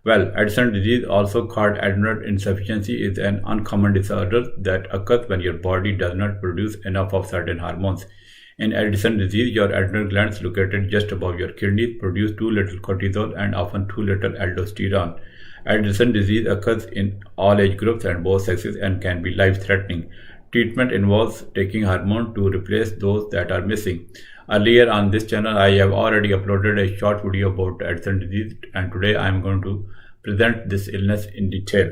Well, Addison disease, also called adrenal insufficiency, is an uncommon disorder that occurs when your body does not produce enough of certain hormones. In Addison disease, your adrenal glands located just above your kidneys produce too little cortisol and often too little aldosterone. Addison disease occurs in all age groups and both sexes and can be life-threatening. Treatment involves taking hormone to replace those that are missing. Earlier on this channel, I have already uploaded a short video about Addison disease, and today I am going to present this illness in detail.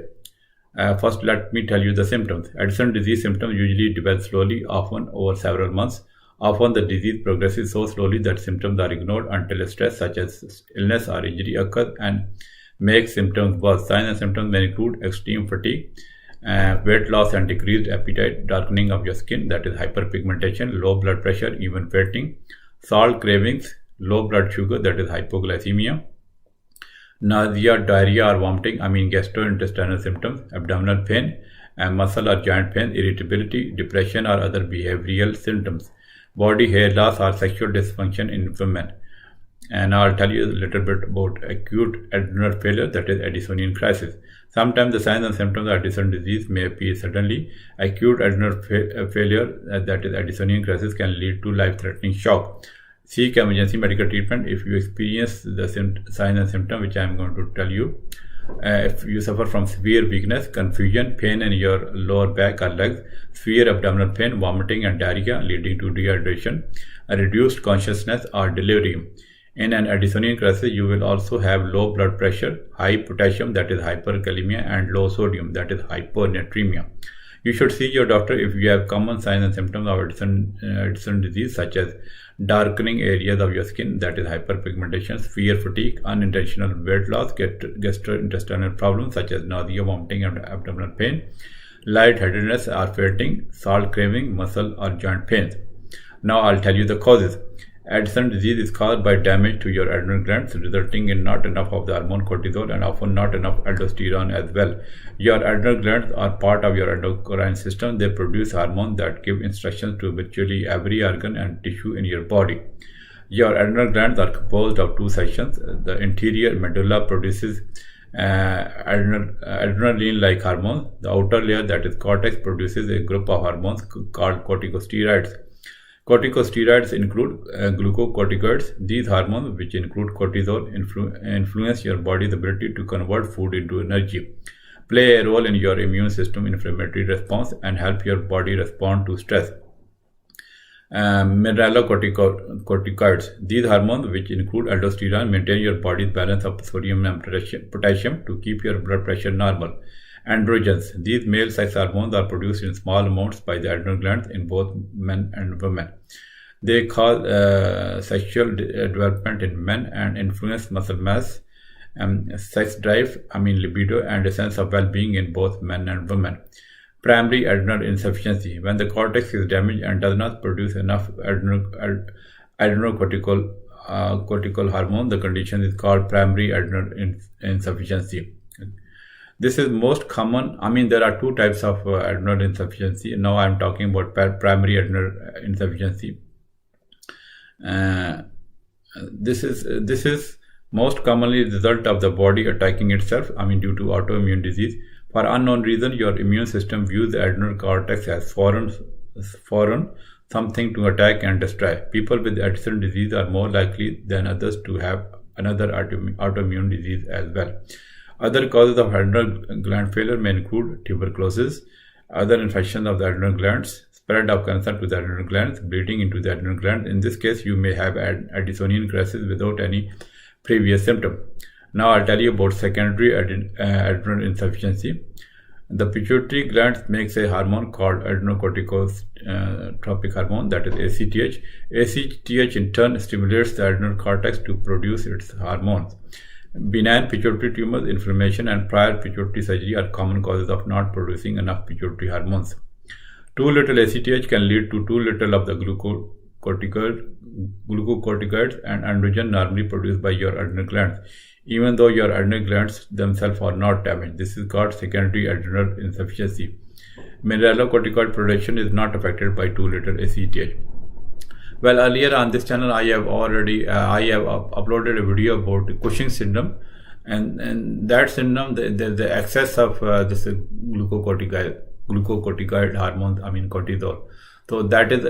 First, let me tell you the symptoms. Addison disease symptoms usually develop slowly, often over several months. Often the disease progresses so slowly that symptoms are ignored until stress such as illness or injury occurs and makes symptoms worse. Signs and symptoms may include extreme fatigue, weight loss and decreased appetite, darkening of your skin, that is hyperpigmentation, low blood pressure, even fainting, salt cravings, low blood sugar, that is hypoglycemia, nausea, diarrhea or vomiting, gastrointestinal symptoms, abdominal pain, and muscle or joint pain, irritability, depression or other behavioral symptoms, body hair loss or sexual dysfunction in women. And I'll tell you a little bit about acute adrenal failure, that is Addisonian crisis. Sometimes the signs and symptoms of Addison disease may appear suddenly. Acute adrenal failure, that is Addisonian crisis, can lead to life-threatening shock. Seek emergency medical treatment if you experience the signs and symptoms which I am going to tell you. If you suffer from severe weakness, confusion, pain in your lower back or legs, severe abdominal pain, vomiting and diarrhea leading to dehydration, a reduced consciousness or delirium. In an Addisonian crisis, you will also have low blood pressure, high potassium, that is hyperkalemia, and low sodium, that is hyponatremia. You should see your doctor if you have common signs and symptoms of Addison disease, such as darkening areas of your skin, that is hyperpigmentation, severe fatigue, unintentional weight loss, gastrointestinal problems such as nausea, vomiting, and abdominal pain, lightheadedness or fainting, salt craving, muscle or joint pains. Now I'll tell you the causes. Addison disease is caused by damage to your adrenal glands, resulting in not enough of the hormone cortisol and often not enough aldosterone as well. Your adrenal glands are part of your endocrine system. They produce hormones that give instructions to virtually every organ and tissue in your body. Your adrenal glands are composed of two sections. The interior medulla produces adrenaline-like hormones. The outer layer, that is cortex, produces a group of hormones called corticosteroids. Corticosteroids include glucocorticoids. These hormones, which include cortisol, influence your body's ability to convert food into energy, play a role in your immune system inflammatory response, and help your body respond to stress. Mineralocorticoids. These hormones, which include aldosterone, maintain your body's balance of sodium and potassium to keep your blood pressure normal. Androgens. These male sex hormones are produced in small amounts by the adrenal glands in both men and women. They cause sexual development in men and influence muscle mass, sex drive, libido, and a sense of well-being in both men and women. Primary adrenal insufficiency. When the cortex is damaged and does not produce enough adrenocortical hormone, the condition is called primary adrenal insufficiency. This is most common. There are two types of adrenal insufficiency. Now I am talking about primary adrenal insufficiency. This is most commonly the result of the body attacking itself, due to autoimmune disease. For unknown reason, your immune system views the adrenal cortex as foreign, something to attack and destroy. People with Addison disease are more likely than others to have another autoimmune disease as well. Other causes of adrenal gland failure may include tuberculosis, other infections of the adrenal glands, spread of cancer to the adrenal glands, bleeding into the adrenal glands. In this case, you may have Addisonian crisis without any previous symptom. Now I'll tell you about secondary adrenal insufficiency. The pituitary gland makes a hormone called adrenocorticotropic hormone, that is ACTH. ACTH in turn stimulates the adrenal cortex to produce its hormones. Benign pituitary tumors, inflammation, and prior pituitary surgery are common causes of not producing enough pituitary hormones. Too little ACTH can lead to too little of the glucocorticoids and androgen normally produced by your adrenal glands, even though your adrenal glands themselves are not damaged. This is called secondary adrenal insufficiency. Mineralocorticoid production is not affected by too little ACTH. Well, earlier on this channel, I have uploaded a video about Cushing syndrome. And that syndrome, the excess of this glucocorticoid hormone, I mean cortisol. So that is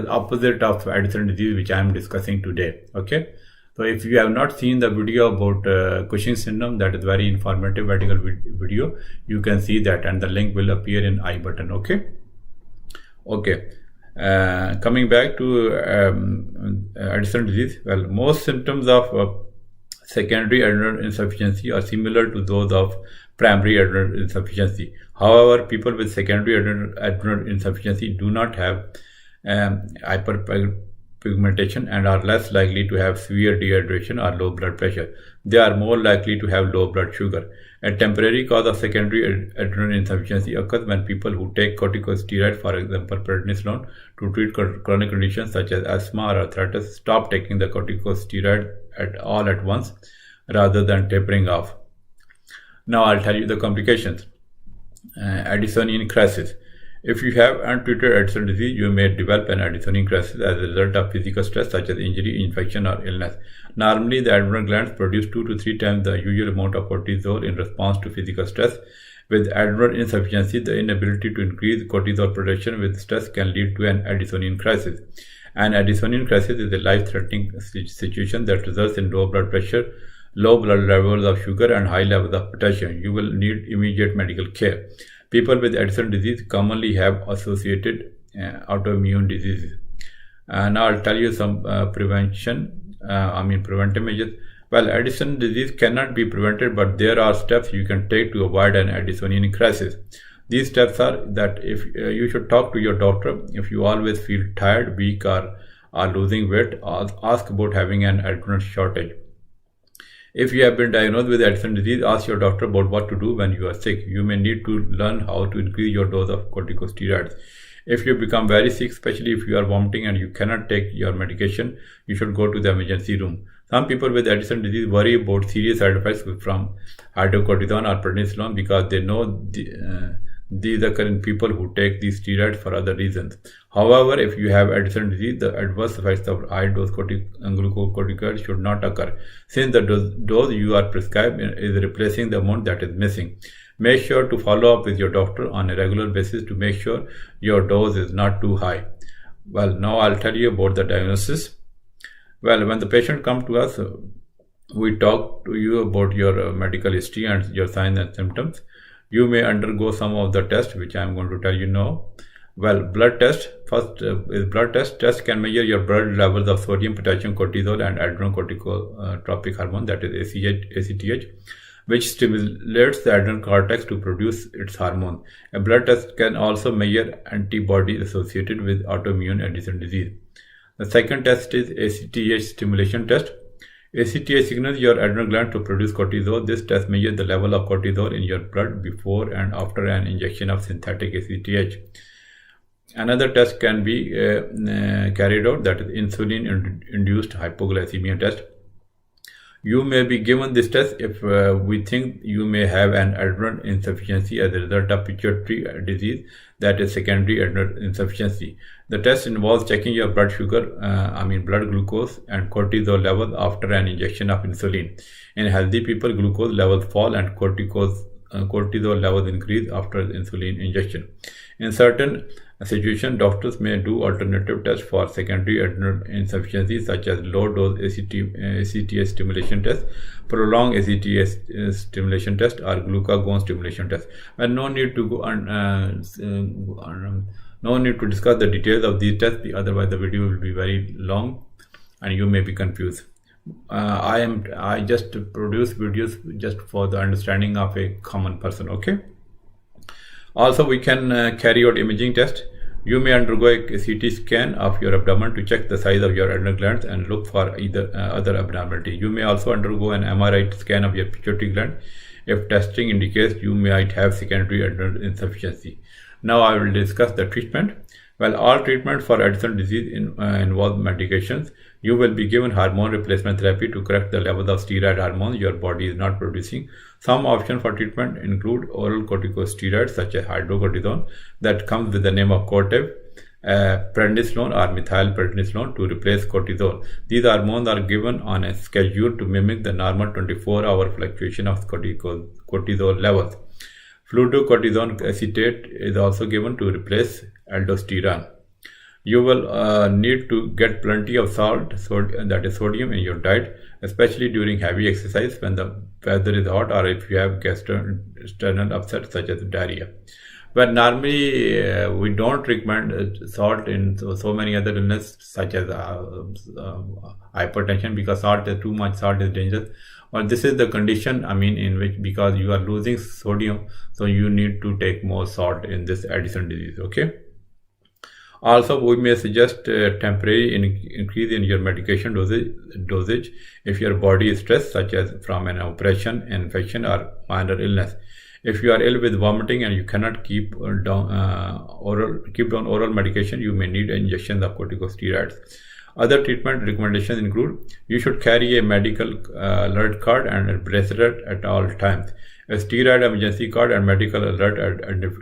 opposite of Addison disease, which I am discussing today. Okay. So if you have not seen the video about Cushing's syndrome, that is very informative medical video. You can see that, and the link will appear in I button. Okay. Okay. Coming back to Addison disease, well, most symptoms of secondary adrenal insufficiency are similar to those of primary adrenal insufficiency. However, people with secondary adrenal insufficiency do not have hyperpigmentation and are less likely to have severe dehydration or low blood pressure. They are more likely to have low blood sugar. A temporary cause of secondary adrenal insufficiency occurs when people who take corticosteroids, for example prednisolone, to treat chronic conditions such as asthma or arthritis, stop taking the corticosteroid at once rather than tapering off. Now I'll tell you the complications. Addisonian crisis. If you have untreated Addison disease, you may develop an Addisonian crisis as a result of physical stress such as injury, infection, or illness. Normally, the adrenal glands produce 2 to 3 times the usual amount of cortisol in response to physical stress. With adrenal insufficiency, the inability to increase cortisol production with stress can lead to an Addisonian crisis. An Addisonian crisis is a life-threatening situation that results in low blood pressure, low blood levels of sugar, and high levels of potassium. You will need immediate medical care. People with Addison disease commonly have associated autoimmune diseases. Now I'll tell you some preventive measures. Well, Addison disease cannot be prevented, but there are steps you can take to avoid an Addisonian crisis. These steps are that if you should talk to your doctor if you always feel tired, weak, or are losing weight. Ask about having an adrenal shortage. If you have been diagnosed with Addison disease, ask your doctor about what to do when you are sick. You may need to learn how to increase your dose of corticosteroids. If you become very sick, especially if you are vomiting and you cannot take your medication, you should go to the emergency room. Some people with Addison disease worry about serious side effects from hydrocortisone or prednisolone because they know these are current people who take these steroids for other reasons. However, if you have Addison disease, the adverse effects of high-dose glucocorticoids should not occur, since the dose you are prescribed is replacing the amount that is missing. Make sure to follow up with your doctor on a regular basis to make sure your dose is not too high. Well, now I'll tell you about the diagnosis. Well, when the patient comes to us, we talk to you about your medical history and your signs and symptoms. You may undergo some of the tests, which I am going to tell you now. Well, blood test. First is blood test. Test can measure your blood levels of sodium, potassium, cortisol, and adrenocorticotropic hormone, that is ACTH, which stimulates the adrenal cortex to produce its hormone. A blood test can also measure antibodies associated with autoimmune Addison disease. The second test is ACTH stimulation test. ACTH signals your adrenal gland to produce cortisol. This test measures the level of cortisol in your blood before and after an injection of synthetic ACTH. Another test can be carried out, that is insulin-induced hypoglycemia test. You may be given this test if we think you may have an adrenal insufficiency as a result of pituitary disease, that is secondary adrenal insufficiency. The test involves checking your blood sugar, blood glucose and cortisol levels after an injection of insulin. In healthy people, glucose levels fall and cortisol levels increase after insulin injection. In certain situations, doctors may do alternative tests for secondary adrenal insufficiency, such as low-dose ACTH stimulation test, prolonged ACTH stimulation test, or glucagon stimulation test. And no need to go no need to discuss the details of these tests, otherwise the video will be very long and you may be confused. I just produce videos just for the understanding of a common person. Okay. Also, we can carry out imaging test. You may undergo a CT scan of your abdomen to check the size of your adrenal glands and look for either other abnormality. You may also undergo an MRI scan of your pituitary gland if testing indicates you might have secondary adrenal insufficiency. Now I will discuss the treatment. Well, all treatment for Addison disease involve medications. You will be given hormone replacement therapy to correct the levels of steroid hormones your body is not producing. Some options for treatment include oral corticosteroids such as hydrocortisone that comes with the name of Cortef, prednisolone or methylprednisolone to replace cortisol. These hormones are given on a schedule to mimic the normal 24-hour fluctuation of cortisol levels. Fluorocortisone acetate is also given to replace aldosterone. You will need to get plenty of salt, that is sodium, in your diet, especially during heavy exercise when the weather is hot or if you have gastrointestinal upset such as diarrhea. But normally we don't recommend salt in so many other illnesses such as hypertension, because too much salt is dangerous. But this is the condition, in which, because you are losing sodium, so you need to take more salt in this Addison disease. Okay. Also, we may suggest a temporary increase in your medication dosage if your body is stressed, such as from an operation, infection, or minor illness. If you are ill with vomiting and you cannot keep down oral medication, you may need injections of corticosteroids. Other treatment recommendations include: you should carry a medical alert card and a bracelet at all times. A steroid emergency card and medical alert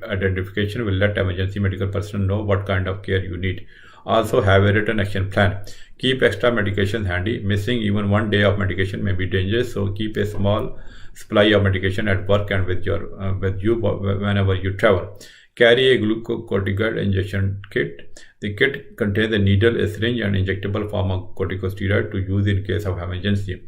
identification will let emergency medical personnel know what kind of care you need. Also have a written action plan. Keep extra medications handy. Missing even one day of medication may be dangerous, so keep a small supply of medication at work and with you whenever you travel. Carry a glucocorticoid injection kit. The kit contains a needle, a syringe, and injectable form of corticosteroid to use in case of emergency.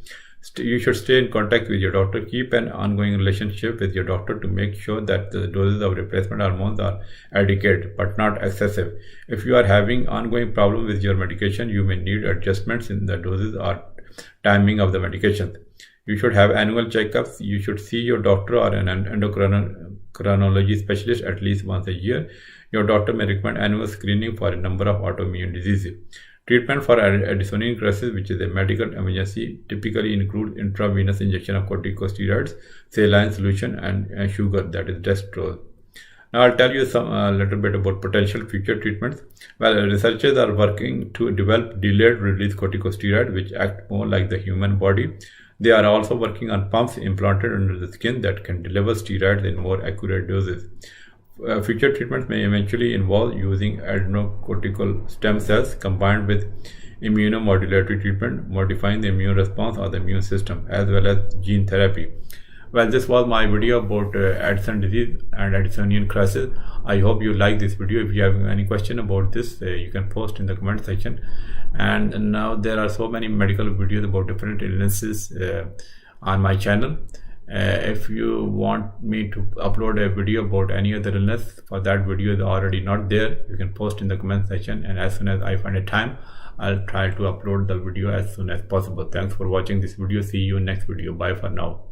You should stay in contact with your doctor. Keep an ongoing relationship with your doctor to make sure that the doses of replacement hormones are adequate but not excessive. If you are having ongoing problems with your medication, you may need adjustments in the doses or timing of the medications. You should have annual checkups. You should see your doctor or an endocrinology specialist at least once a year. Your doctor may recommend annual screening for a number of autoimmune diseases. Treatment for Addisonian crisis, which is a medical emergency, typically includes intravenous injection of corticosteroids, saline solution, and sugar, that is dextrose. Now I'll tell you a little bit about potential future treatments. Well, researchers are working to develop delayed release corticosteroid, which act more like the human body. They are also working on pumps implanted under the skin that can deliver steroids in more accurate doses. Future treatments may eventually involve using adrenocortical stem cells combined with immunomodulatory treatment, modifying the immune response of the immune system, as well as gene therapy. Well, this was my video about Addison disease and Addisonian crisis. I hope you like this video. If you have any question about this, you can post in the comment section. And now there are so many medical videos about different illnesses on my channel. If you want me to upload a video about any other illness, for that video is already not there, you can post in the comment section, and as soon as I find a time, I'll try to upload the video as soon as possible. Thanks for watching this video. See you in next video. Bye for now.